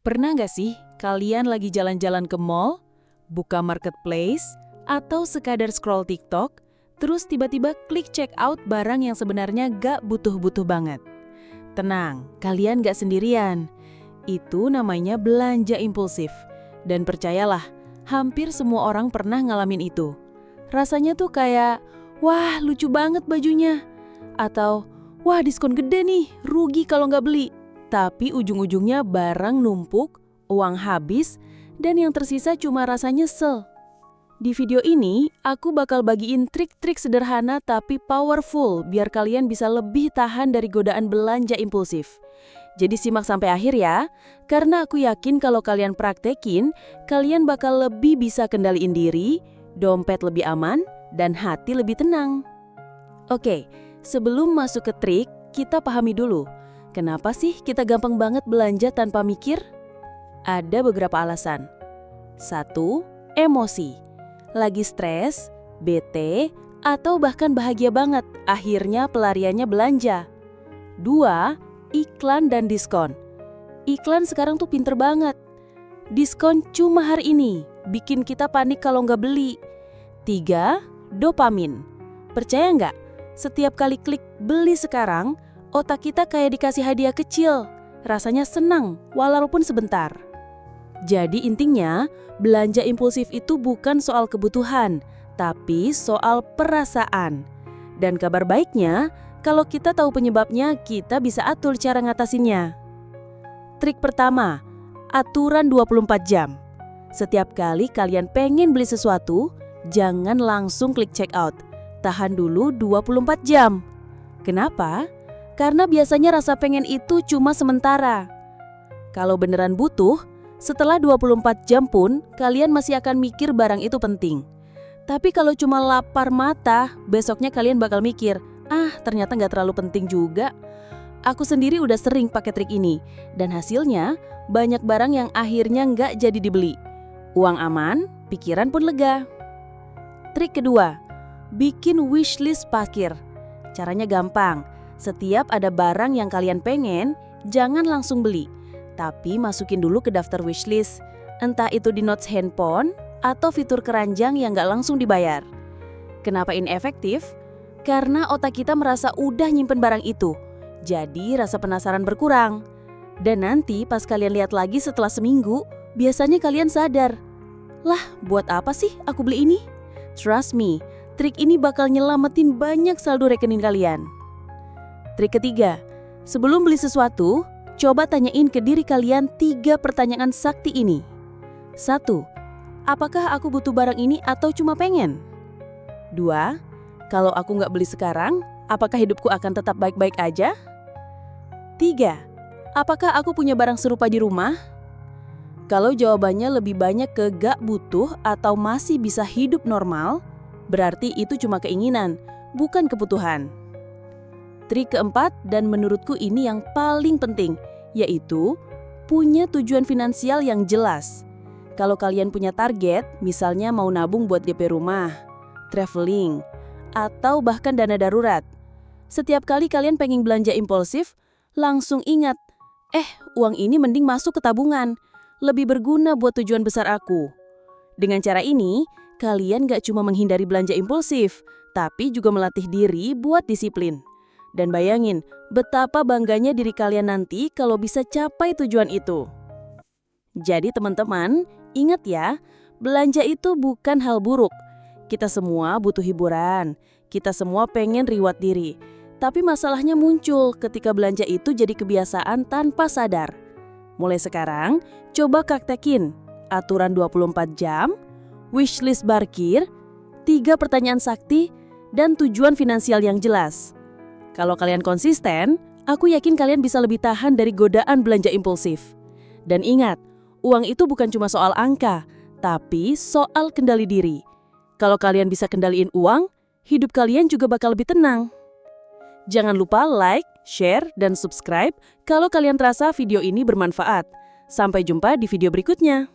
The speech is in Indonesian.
Pernah nggak sih kalian lagi jalan-jalan ke mall, buka marketplace, atau sekadar scroll TikTok, terus tiba-tiba klik check out barang yang sebenarnya gak butuh-butuh banget? Tenang, kalian gak sendirian. Itu namanya belanja impulsif. Dan percayalah, hampir semua orang pernah ngalamin itu. Rasanya tuh kayak, wah lucu banget bajunya. Atau, wah diskon gede nih, rugi kalau nggak beli. Tapi ujung-ujungnya barang numpuk, uang habis, dan yang tersisa cuma rasa nyesel. Di video ini, aku bakal bagiin trik-trik sederhana tapi powerful biar kalian bisa lebih tahan dari godaan belanja impulsif. Jadi simak sampai akhir ya, karena aku yakin kalau kalian praktekin, kalian bakal lebih bisa kendaliin diri, dompet lebih aman, dan hati lebih tenang. Oke, sebelum masuk ke trik, kita pahami dulu. Kenapa sih kita gampang banget belanja tanpa mikir? Ada beberapa alasan. 1. Emosi. Lagi stres, bete, atau bahkan bahagia banget, akhirnya pelariannya belanja. 2. Iklan dan diskon. Iklan sekarang tuh pinter banget. Diskon cuma hari ini, bikin kita panik kalau nggak beli. 3. Dopamin. Percaya nggak? Setiap kali klik beli sekarang, otak kita kayak dikasih hadiah kecil. Rasanya senang, walaupun sebentar. Jadi intinya, belanja impulsif itu bukan soal kebutuhan, tapi soal perasaan. Dan kabar baiknya, kalau kita tahu penyebabnya, kita bisa atur cara ngatasinnya. Trik pertama, aturan 24 jam. Setiap kali kalian pengen beli sesuatu, jangan langsung klik check out. Tahan dulu 24 jam. Kenapa? Karena biasanya rasa pengen itu cuma sementara. Kalau beneran butuh, setelah 24 jam pun kalian masih akan mikir barang itu penting. Tapi kalau cuma lapar mata, besoknya kalian bakal mikir, ternyata nggak terlalu penting juga. Aku sendiri udah sering pakai trik ini, dan hasilnya banyak barang yang akhirnya nggak jadi dibeli. Uang aman, pikiran pun lega. Trik kedua, bikin wishlist parkir. Caranya gampang. Setiap ada barang yang kalian pengen, jangan langsung beli. Tapi masukin dulu ke daftar wishlist. Entah itu di notes handphone atau fitur keranjang yang gak langsung dibayar. Kenapa inefektif? Karena otak kita merasa udah nyimpen barang itu. Jadi rasa penasaran berkurang. Dan nanti pas kalian lihat lagi setelah seminggu, biasanya kalian sadar. Lah, buat apa sih aku beli ini? Trust me, trik ini bakal nyelamatin banyak saldo rekening kalian. Trik ketiga, sebelum beli sesuatu, coba tanyain ke diri kalian 3 pertanyaan sakti ini. 1. Apakah aku butuh barang ini atau cuma pengen? 2. Kalau aku nggak beli sekarang, apakah hidupku akan tetap baik-baik aja? 3. Apakah aku punya barang serupa di rumah? Kalau jawabannya lebih banyak ke gak butuh atau masih bisa hidup normal, berarti itu cuma keinginan, bukan kebutuhan. Trik keempat, dan menurutku ini yang paling penting, yaitu punya tujuan finansial yang jelas. Kalau kalian punya target, misalnya mau nabung buat DP rumah, traveling, atau bahkan dana darurat. Setiap kali kalian pengen belanja impulsif, langsung ingat, uang ini mending masuk ke tabungan, lebih berguna buat tujuan besar aku. Dengan cara ini, kalian gak cuma menghindari belanja impulsif, tapi juga melatih diri buat disiplin. Dan bayangin, betapa bangganya diri kalian nanti kalau bisa capai tujuan itu. Jadi teman-teman, ingat ya, belanja itu bukan hal buruk. Kita semua butuh hiburan, kita semua pengen reward diri. Tapi masalahnya muncul ketika belanja itu jadi kebiasaan tanpa sadar. Mulai sekarang, coba praktekin aturan 24 jam, wishlist parkir, 3 pertanyaan sakti, dan tujuan finansial yang jelas. Kalau kalian konsisten, aku yakin kalian bisa lebih tahan dari godaan belanja impulsif. Dan ingat, uang itu bukan cuma soal angka, tapi soal kendali diri. Kalau kalian bisa kendaliin uang, hidup kalian juga bakal lebih tenang. Jangan lupa like, share, dan subscribe kalau kalian terasa video ini bermanfaat. Sampai jumpa di video berikutnya.